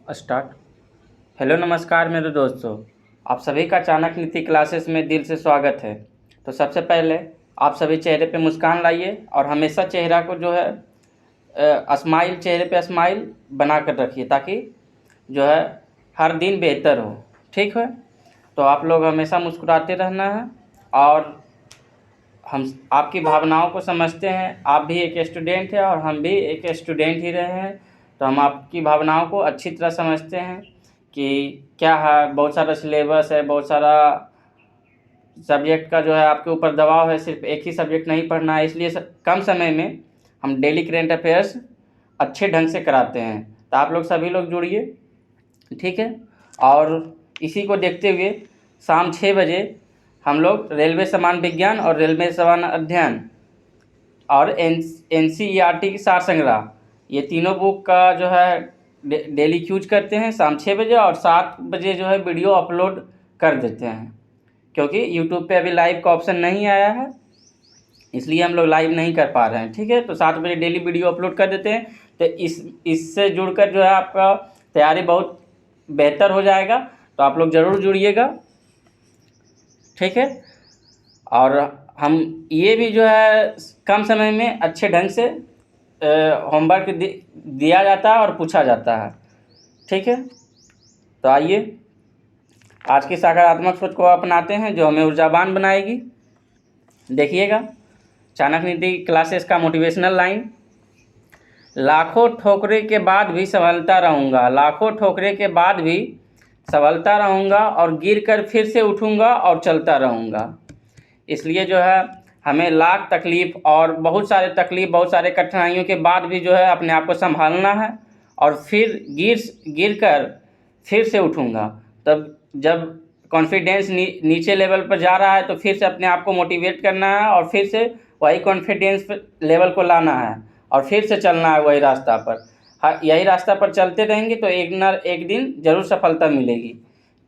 Start. Hello नमस्कार मेरे दोस्तों, आप सभी का चाणक्य नीति क्लासेस में दिल से स्वागत है। तो सबसे पहले आप सभी चेहरे पे मुस्कान लाइए और हमेशा चेहरा को जो है स्माइल, चेहरे पे स्माइल बना कर रखिए ताकि जो है हर दिन बेहतर हो। ठीक है, तो आप लोग हमेशा मुस्कुराते रहना है और हम आपकी भावनाओं को समझते हैं। आप भी एक स्टूडेंट हैं और हम भी एक स्टूडेंट ही रहे हैं, तो हम आपकी भावनाओं को अच्छी तरह समझते हैं कि क्या है। बहुत सारा सिलेबस है, बहुत सारा सब्जेक्ट का जो है आपके ऊपर दबाव है, सिर्फ एक ही सब्जेक्ट नहीं पढ़ना है, इसलिए कम समय में हम डेली करेंट अफेयर्स अच्छे ढंग से कराते हैं। तो आप लोग सभी लोग जुड़िए, ठीक है। और इसी को देखते हुए शाम 6 बजे हम लोग रेलवे सामान्य विज्ञान और रेलवे सामान्य अध्ययन और NCERT की सार संग्रह, ये तीनों बुक का जो है डेली यूज करते हैं शाम 6 बजे, और 7 बजे जो है वीडियो अपलोड कर देते हैं, क्योंकि यूट्यूब पे अभी लाइव का ऑप्शन नहीं आया है, इसलिए हम लोग लाइव नहीं कर पा रहे हैं। ठीक है, तो 7 बजे डेली वीडियो अपलोड कर देते हैं। तो इससे जुड़कर जो है आपका तैयारी बहुत बेहतर हो जाएगा, तो आप लोग ज़रूर जुड़िएगा, ठीक है। और हम ये भी जो है कम समय में अच्छे ढंग से होमवर्क दिया जाता है और पूछा जाता है, ठीक है। तो आइए आज की सकारात्मक सोच को अपनाते हैं जो हमें ऊर्जावान बनाएगी। देखिएगा, चाणक्य नीति क्लासेस का मोटिवेशनल लाइन: लाखों ठोकरे के बाद भी संभलता रहूँगा, लाखों ठोकरे के बाद भी संभलता रहूँगा और गिर कर फिर से उठूँगा और चलता रहूँगा। इसलिए जो है हमें लाख तकलीफ़ और बहुत सारे कठिनाइयों के बाद भी जो है अपने आप को संभालना है और फिर गिर कर फिर से उठूँगा। तब जब कॉन्फिडेंस नीचे लेवल पर जा रहा है तो फिर से अपने आप को मोटिवेट करना है और फिर से वही कॉन्फिडेंस लेवल को लाना है और फिर से चलना है वही रास्ता पर। हाँ, यही रास्ता पर चलते रहेंगे तो एक न एक दिन ज़रूर सफलता मिलेगी।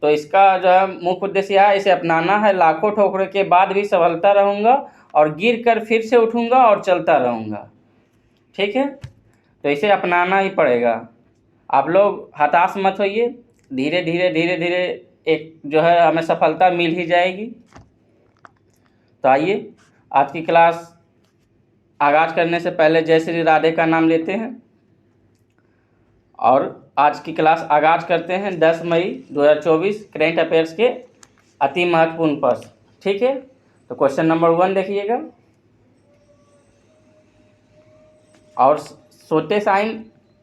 तो इसका जो है मुख्य उद्देश्य है इसे अपनाना है। लाखों ठोकरों के बाद भी संभलता रहूँगा और गिर कर फिर से उठूँगा और चलता रहूँगा, ठीक है। तो इसे अपनाना ही पड़ेगा। आप लोग हताश मत होइए, धीरे धीरे एक जो है हमें सफलता मिल ही जाएगी। तो आइए आज की क्लास आगाज़ करने से पहले जय श्री राधे का नाम लेते हैं और आज की क्लास आगाज़ करते हैं 10 मई 2024 करेंट अफेयर्स के अति महत्वपूर्ण प्रश्न, ठीक है। तो क्वेश्चन नंबर 1 देखिएगा और सोते टाइम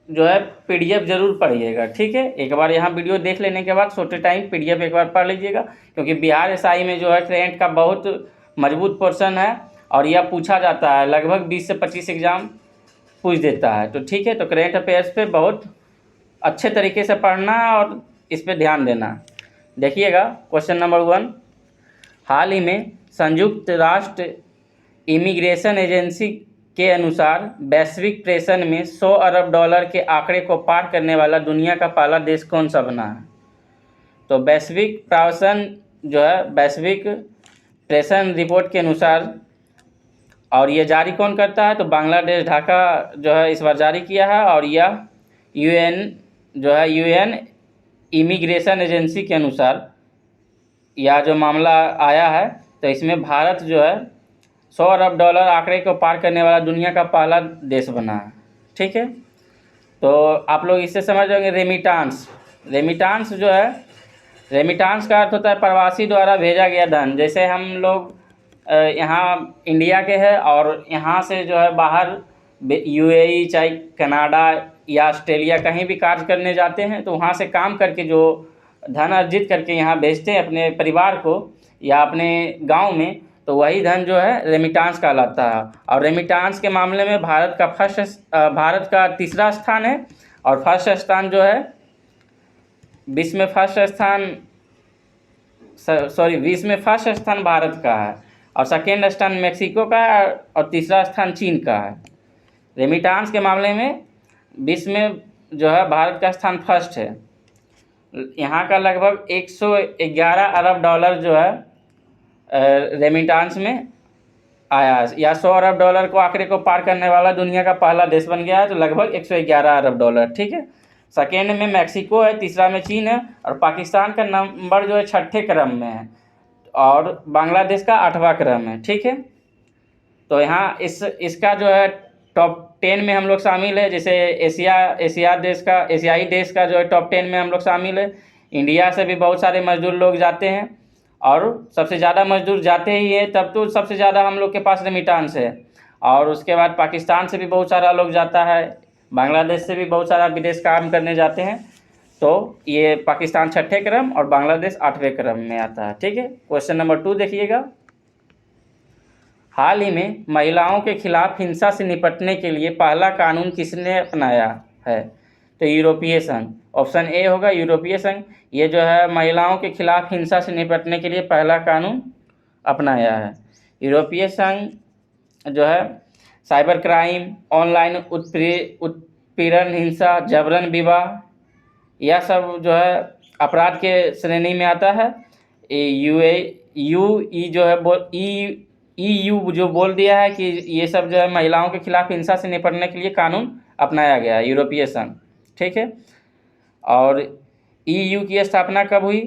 जो है PDF ज़रूर पढ़िएगा, ठीक है। एक बार यहाँ वीडियो देख लेने के बाद सोते टाइम PDF एक बार पढ़ लीजिएगा, क्योंकि बिहार SI में जो है करेंट का बहुत मजबूत पोर्शन है और यह पूछा जाता है, लगभग 20 से 25 एग्ज़ाम पूछ देता है। तो ठीक है, तो करेंट अफेयर्स पे बहुत अच्छे तरीके से पढ़ना है और इस पे ध्यान देना। देखिएगा क्वेश्चन नंबर 1, हाल ही में संयुक्त राष्ट्र इमिग्रेशन एजेंसी के अनुसार वैश्विक प्रेषण में $100 अरब के आंकड़े को पार करने वाला दुनिया का पहला देश कौन सा बना है। तो वैश्विक प्रावसन जो है वैश्विक प्रेषण रिपोर्ट के अनुसार, और ये जारी कौन करता है, तो बांग्लादेश ढाका जो है इस बार जारी किया है, और यह UN इमिग्रेशन एजेंसी के अनुसार यह जो मामला आया है, तो इसमें भारत जो है $100 अरब आंकड़े को पार करने वाला दुनिया का पहला देश बना है, ठीक है। तो आप लोग इससे समझ जाएंगे रेमिटांस जो है, रेमिटांस का अर्थ होता है प्रवासी द्वारा भेजा गया धन। जैसे हम लोग यहाँ इंडिया के हैं और यहाँ से जो है बाहर UAE चाहे कनाडा या ऑस्ट्रेलिया कहीं भी कार्य करने जाते हैं, तो वहाँ से काम करके जो धन अर्जित करके यहाँ भेजते हैं अपने परिवार को या अपने गांव में, तो वही धन जो है रेमिटांस कहलाता है। और रेमिटांस के मामले में भारत का तीसरा स्थान है, और फर्स्ट स्थान जो है विश्व में फर्स्ट स्थान भारत का है, और सेकेंड स्थान मेक्सिको का है, और तीसरा स्थान चीन का है। रेमिटांस के मामले में विश्व में जो है भारत का स्थान फर्स्ट है। यहाँ का लगभग $111 अरब जो है रेमिटांस में आया है, या $100 अरब को आंकड़े को पार करने वाला दुनिया का पहला देश बन गया है, तो लगभग $111 अरब, ठीक है। सेकेंड में मैक्सिको है, तीसरा में चीन है, और पाकिस्तान का नंबर जो है 6ठे क्रम में है, और बांग्लादेश का 8वां क्रम है। ठीक है, तो यहाँ इसका जो है टॉप 10 में हम लोग शामिल है। जैसे एशियाई देश का जो है टॉप 10 में हम लोग शामिल है। इंडिया से भी बहुत सारे मजदूर लोग जाते हैं, और सबसे ज़्यादा मजदूर जाते ही है, तब तो सबसे ज़्यादा हम लोग के पास रेमिटांस है। और उसके बाद पाकिस्तान से भी बहुत सारा लोग जाता है, बांग्लादेश से भी बहुत सारा विदेश काम करने जाते हैं। तो ये पाकिस्तान 6ठे क्रम और बांग्लादेश 8वें क्रम में आता है। ठीक है, क्वेश्चन नंबर 2 देखिएगा। हाल ही में महिलाओं के खिलाफ हिंसा से निपटने के लिए पहला कानून किसने अपनाया है? तो यूरोपीय संघ। ऑप्शन ए होगा यूरोपीय संघ। ये जो है महिलाओं के खिलाफ हिंसा से निपटने के लिए पहला कानून अपनाया है। यूरोपीय संघ जो है साइबर क्राइम, ऑनलाइन उत्पीड़न, हिंसा, जबरन विवाह, यह सब जो है अपराध के श्रेणी में आता है। EU जो बोल दिया है कि ये सब जो है महिलाओं के खिलाफ हिंसा से निपटने के लिए कानून अपनाया गया है, यूरोपीय संघ। ठीक है, और EU की स्थापना कब हुई?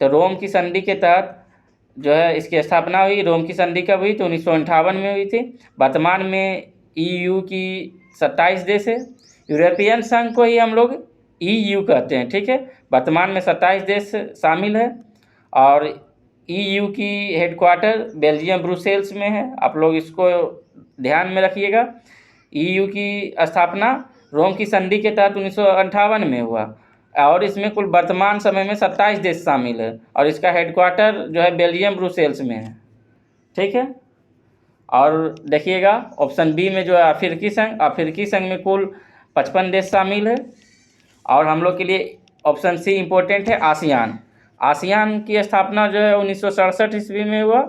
तो रोम की संधि के तहत जो है इसकी स्थापना हुई। रोम की संधि कब हुई? तो 1958 में हुई थी। वर्तमान में EU की 27 देश है। यूरोपियन संघ को ही हम लोग EU कहते हैं। ठीक है, वर्तमान में 27 देश शामिल है, और EU की हेडक्वार्टर बेल्जियम ब्रुसेल्स में है। आप लोग इसको ध्यान में रखिएगा। EU की स्थापना रोम की संधि के तहत 1958 में हुआ, और इसमें कुल वर्तमान समय में 27 देश शामिल है, और इसका हेडक्वार्टर जो है बेल्जियम ब्रुसेल्स में है। ठीक है, और देखिएगा ऑप्शन बी में जो है अफ्रीकी संघ में कुल 55 देश शामिल है। और हम लोग के लिए ऑप्शन सी इम्पोर्टेंट है, आसियान की स्थापना जो है 1967 ईस्वी में हुआ,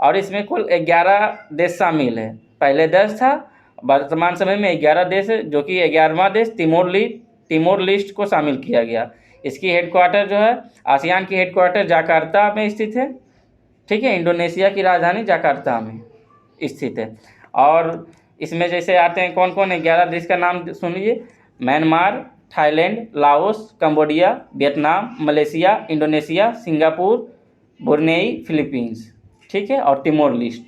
और इसमें कुल 11 देश शामिल है। पहले 10 था, वर्तमान समय में 11 देश है, जो कि 11वां देश तिमोर लिस्ट को शामिल किया गया। इसकी हेडक्वार्टर जो है आसियान की हेडक्वार्टर जाकार्ता में स्थित है। ठीक है, इंडोनेशिया की राजधानी जाकार्ता में स्थित है। और इसमें जैसे आते हैं कौन कौन है, 11 देश का नाम सुन लीजिए। Myanmar, Thailand, Laos, Cambodia, Vietnam, Malaysia, Indonesia, Singapore, Brunei, Philippines. ठीक है, और तिमोर लिस्ट।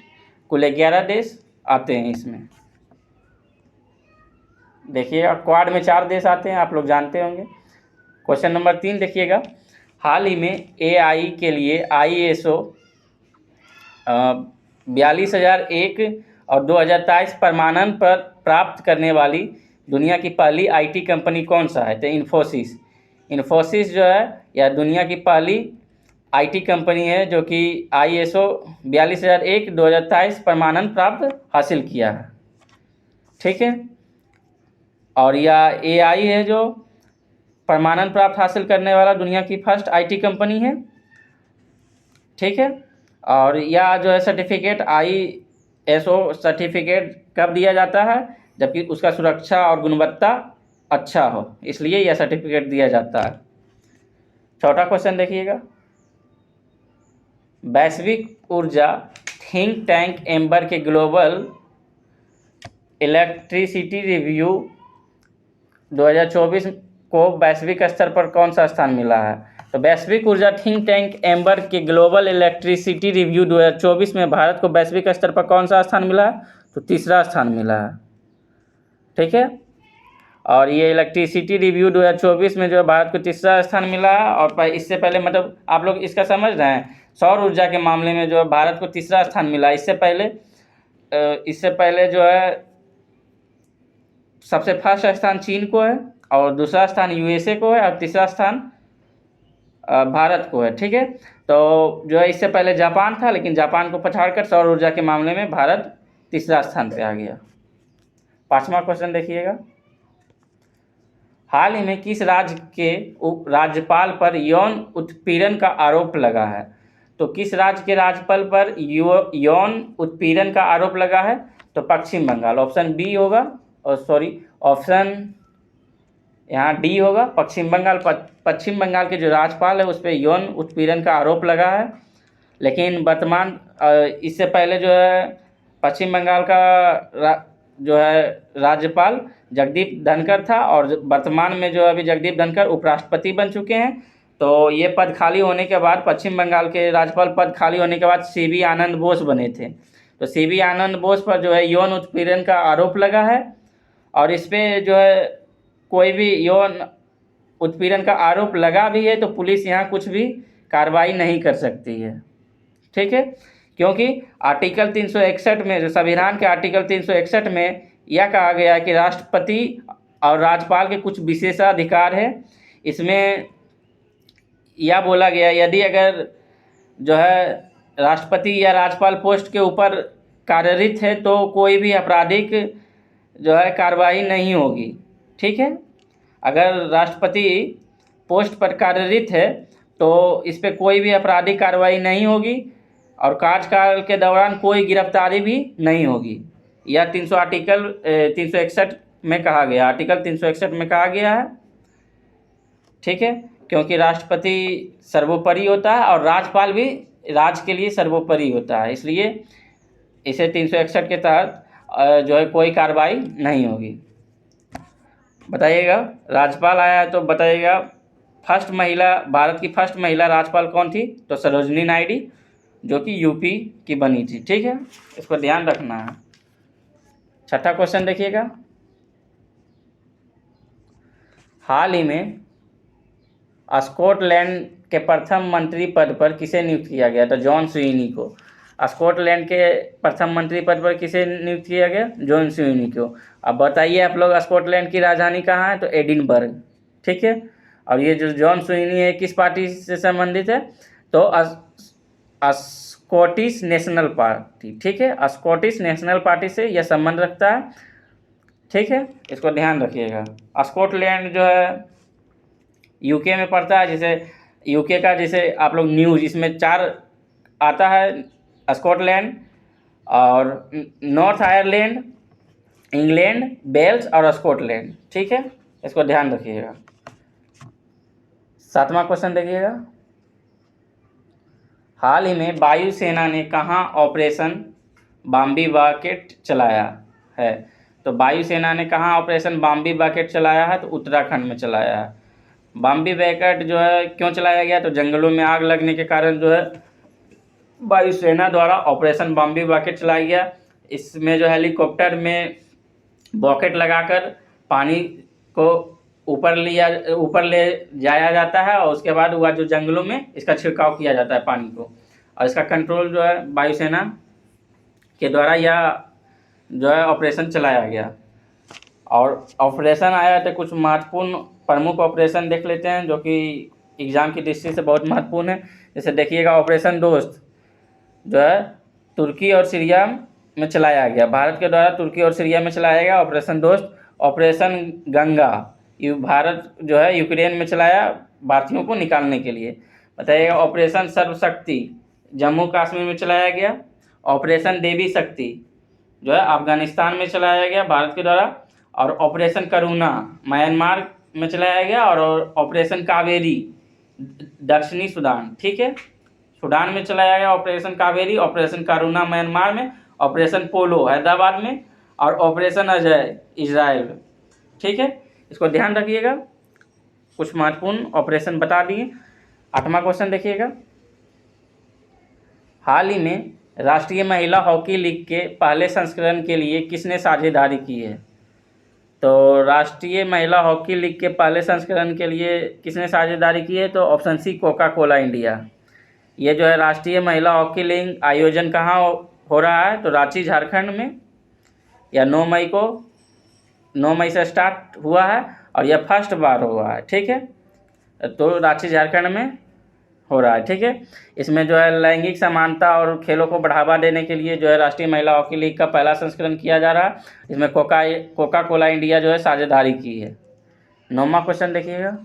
कुल 11 देश आते हैं इसमें। देखिएगा क्वाड में 4 देश आते हैं, आप लोग जानते होंगे। क्वेश्चन नंबर 3 देखिएगा। हाल ही में AI के लिए ISO 42001 और 2023 प्रमाणन पर प्राप्त करने वाली दुनिया की पहली IT कंपनी कौन सा है? तो इन्फोसिस जो है यह दुनिया की पहली IT कंपनी है, जो कि ISO 42001 2023 प्रमाणन प्राप्त हासिल किया है। ठीक है, और यह AI है जो प्रमाणन प्राप्त हासिल करने वाला दुनिया की फर्स्ट IT कंपनी है। ठीक है, और यह जो है सर्टिफिकेट ISO सर्टिफिकेट कब दिया जाता है? जबकि उसका सुरक्षा और गुणवत्ता अच्छा हो, इसलिए यह सर्टिफिकेट दिया जाता है। चौथा क्वेश्चन देखिएगा। वैश्विक ऊर्जा थिंक टैंक एम्बर के ग्लोबल इलेक्ट्रिसिटी रिव्यू 2024 को वैश्विक स्तर पर कौन सा स्थान मिला है? तो वैश्विक ऊर्जा थिंक टैंक एम्बर के ग्लोबल इलेक्ट्रिसिटी रिव्यू 2024 में भारत को वैश्विक स्तर पर कौन सा स्थान मिला है? तो तीसरा स्थान मिला है। ठीक है, और ये इलेक्ट्रिसिटी रिव्यू 2024 में जो है भारत को तीसरा स्थान मिला है। और इससे पहले मतलब आप लोग इसका समझ रहे हैं, सौर ऊर्जा के मामले में जो है भारत को तीसरा स्थान मिला। इससे पहले जो है सबसे फर्स्ट स्थान चीन को है, और दूसरा स्थान USA को है, और तीसरा स्थान भारत को है। ठीक है, तो जो है इससे पहले जापान था, लेकिन जापान को पछाड़कर सौर ऊर्जा के मामले में भारत तीसरा स्थान पे आ गया। 5वां क्वेश्चन देखिएगा। हाल ही में किस राज्य के राज्यपाल पर यौन उत्पीड़न का आरोप लगा है? तो किस राज्य के राज्यपाल पर यौन उत्पीड़न का आरोप लगा है? तो पश्चिम बंगाल। ऑप्शन बी होगा, ऑप्शन यहाँ डी होगा, पश्चिम बंगाल के जो राज्यपाल है उस पर यौन उत्पीड़न का आरोप लगा है। लेकिन वर्तमान इससे पहले जो है पश्चिम बंगाल का जो है राज्यपाल जगदीप धनखड़ था, और वर्तमान में जो अभी जगदीप धनखड़ उपराष्ट्रपति बन चुके हैं। तो ये पद खाली होने के बाद, पश्चिम बंगाल के राज्यपाल पद खाली होने के बाद सीवी आनंद बोस बने थे। तो सीवी आनंद बोस पर जो है यौन उत्पीड़न का आरोप लगा है, और इस पर जो है कोई भी यौन उत्पीड़न का आरोप लगा भी है तो पुलिस यहाँ कुछ भी कार्रवाई नहीं कर सकती है। ठीक है, क्योंकि आर्टिकल 361 में, जो संविधान के आर्टिकल 361 में यह कहा गया है कि राष्ट्रपति और राज्यपाल के कुछ विशेषाधिकार है। इसमें यह बोला गया, यदि अगर जो है राष्ट्रपति या राज्यपाल पोस्ट के ऊपर कार्यरत है तो कोई भी आपराधिक जो है कार्रवाई नहीं होगी। ठीक है, अगर राष्ट्रपति पोस्ट पर कार्यरत है तो इस पर कोई भी आपराधिक कार्रवाई नहीं होगी, और कार्यकाल के दौरान कोई गिरफ्तारी भी नहीं होगी। यह 361 में कहा गया, आर्टिकल 361 में कहा गया है। ठीक है, क्योंकि राष्ट्रपति सर्वोपरि होता है और राज्यपाल भी राज्य के लिए सर्वोपरि होता है, इसलिए इसे 361 के तहत जो है कोई कार्रवाई नहीं होगी। बताइएगा, राज्यपाल आया है तो बताइएगा, फर्स्ट महिला, भारत की फर्स्ट महिला राज्यपाल कौन थी? तो सरोजनी नायडू, जो कि यूपी की बनी थी। ठीक है, इसको ध्यान रखना है। छठा क्वेश्चन देखिएगा, हाल ही में स्कॉटलैंड के प्रथम मंत्री पद पर किसे नियुक्त किया गया? तो जॉन स्वीनी को। स्कॉटलैंड के प्रथम मंत्री पद पर किसे नियुक्त किया गया? जॉन स्वीनी को। अब बताइए आप लोग, स्कॉटलैंड की राजधानी कहाँ है? तो एडिनबर्ग। ठीक है, और ये जो जॉन स्वीनी है किस पार्टी से संबंधित है? तो स्कॉटिश नेशनल पार्टी। ठीक है, स्कॉटिश नेशनल पार्टी से यह संबंध रखता है। ठीक है, इसको ध्यान रखिएगा। स्कॉटलैंड जो है यूके में पड़ता है, जैसे यूके का जैसे आप लोग न्यूज़, इसमें 4 आता है, स्कॉटलैंड और नॉर्थ आयरलैंड, इंग्लैंड, वेल्स और स्कॉटलैंड। ठीक है, इसको ध्यान रखिएगा। 7वां क्वेश्चन देखिएगा, हाल ही में वायुसेना ने कहाँ ऑपरेशन बॉम्बी बकेट चलाया है? तो वायुसेना ने कहाँ ऑपरेशन बॉम्बी बकेट चलाया है? तो उत्तराखंड में चलाया है। बॉम्बी बकेट जो है क्यों चलाया गया? तो जंगलों में आग लगने के कारण जो है वायुसेना द्वारा ऑपरेशन बॉम्बी बकेट चलाया गया। इसमें जो हेलीकॉप्टर में बॉकेट लगाकर पानी को ऊपर ले जाया जाता है, और उसके बाद वह जो जंगलों में इसका छिड़काव किया जाता है पानी को, और इसका कंट्रोल जो है वायुसेना के द्वारा यह जो है ऑपरेशन चलाया गया। और ऑपरेशन आया तो कुछ महत्वपूर्ण प्रमुख ऑपरेशन देख लेते हैं, जो कि एग्ज़ाम की दृष्टि से बहुत महत्वपूर्ण है। जैसे देखिएगा, ऑपरेशन दोस्त जो है तुर्की और सीरिया में चलाया गया, भारत के द्वारा तुर्की और सीरिया में चलाया गया ऑपरेशन दोस्त। ऑपरेशन गंगा भारत जो है यूक्रेन में चलाया भारतीयों को निकालने के लिए। बताइएगा, ऑपरेशन सर्वशक्ति जम्मू कश्मीर में चलाया गया। ऑपरेशन देवी शक्ति जो है अफगानिस्तान में चलाया गया भारत के द्वारा। और ऑपरेशन करुणा म्यांमार में चलाया गया। और ऑपरेशन कावेरी दक्षिणी सूडान, ठीक है, सूडान में चलाया गया ऑपरेशन कावेरी। ऑपरेशन करुणा म्यांमार में। ऑपरेशन पोलो हैदराबाद में। और ऑपरेशन अजय इजराइल। ठीक है, इसको ध्यान रखिएगा, कुछ महत्वपूर्ण ऑपरेशन बता दिए। 8वां क्वेश्चन देखिएगा, हाल ही में राष्ट्रीय महिला हॉकी लीग के पहले संस्करण के लिए किसने साझेदारी की है? तो राष्ट्रीय महिला हॉकी लीग के पहले संस्करण के लिए किसने साझेदारी की है? तो option C, Coca Cola India. ये जो है राष्ट्रीय महिला हॉकी लीग आयोजन कहाँ हो रहा है? तो रांची झारखंड में। या 9 मई से स्टार्ट हुआ है, और यह फर्स्ट बार हुआ है। ठीक है, तो रांची झारखंड में हो रहा है। ठीक है, इसमें जो है लैंगिक समानता और खेलों को बढ़ावा देने के लिए जो है राष्ट्रीय महिला हॉकी लीग का पहला संस्करण किया जा रहा है। इसमें कोका कोला इंडिया जो है साझेदारी की है। 9वां क्वेश्चन देखिएगा,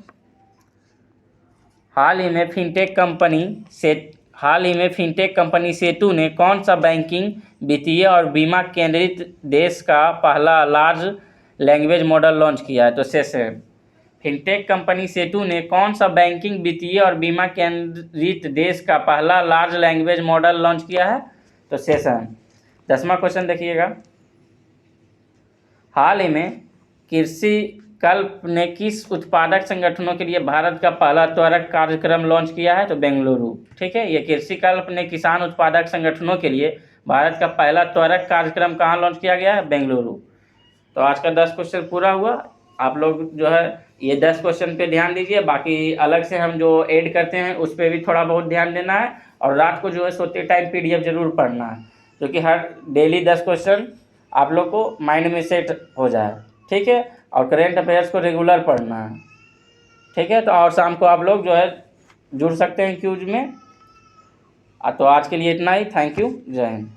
हाल ही में फिनटेक कंपनी सेतु ने कौन सा बैंकिंग, वित्तीय और बीमा केंद्रित देश का पहला लार्ज लैंग्वेज मॉडल लॉन्च किया है? तो सेशन। फिनटेक कंपनी सेतु ने कौन सा बैंकिंग, वित्तीय और बीमा केंद्रित देश का पहला लार्ज लैंग्वेज मॉडल लॉन्च किया है? तो सेशन। 10वां क्वेश्चन देखिएगा, हाल ही में कृषि कल्प ने किस उत्पादक संगठनों के लिए भारत का पहला त्वरक कार्यक्रम लॉन्च किया है? तो बेंगलुरु। ठीक है, ये कृषि कल्प ने किसान उत्पादक संगठनों के लिए भारत का पहला त्वरक कार्यक्रम कहाँ लॉन्च किया गया है? बेंगलुरु। तो आज का 10 क्वेश्चन पूरा हुआ। आप लोग जो है ये 10 क्वेश्चन पे ध्यान दीजिए, बाकी अलग से हम जो ऐड करते हैं उस पर भी थोड़ा बहुत ध्यान देना है, और रात को जो है सोते टाइम PDF जरूर पढ़ना है, क्योंकि हर डेली 10 क्वेश्चन आप लोग को माइंड में सेट हो जाए। ठीक है, और करेंट अफेयर्स को रेगुलर पढ़ना है। ठीक है, तो और शाम को आप लोग जो है जुड़ सकते हैं क्यूज में। तो आज के लिए इतना ही। Thank you. जय हिंद।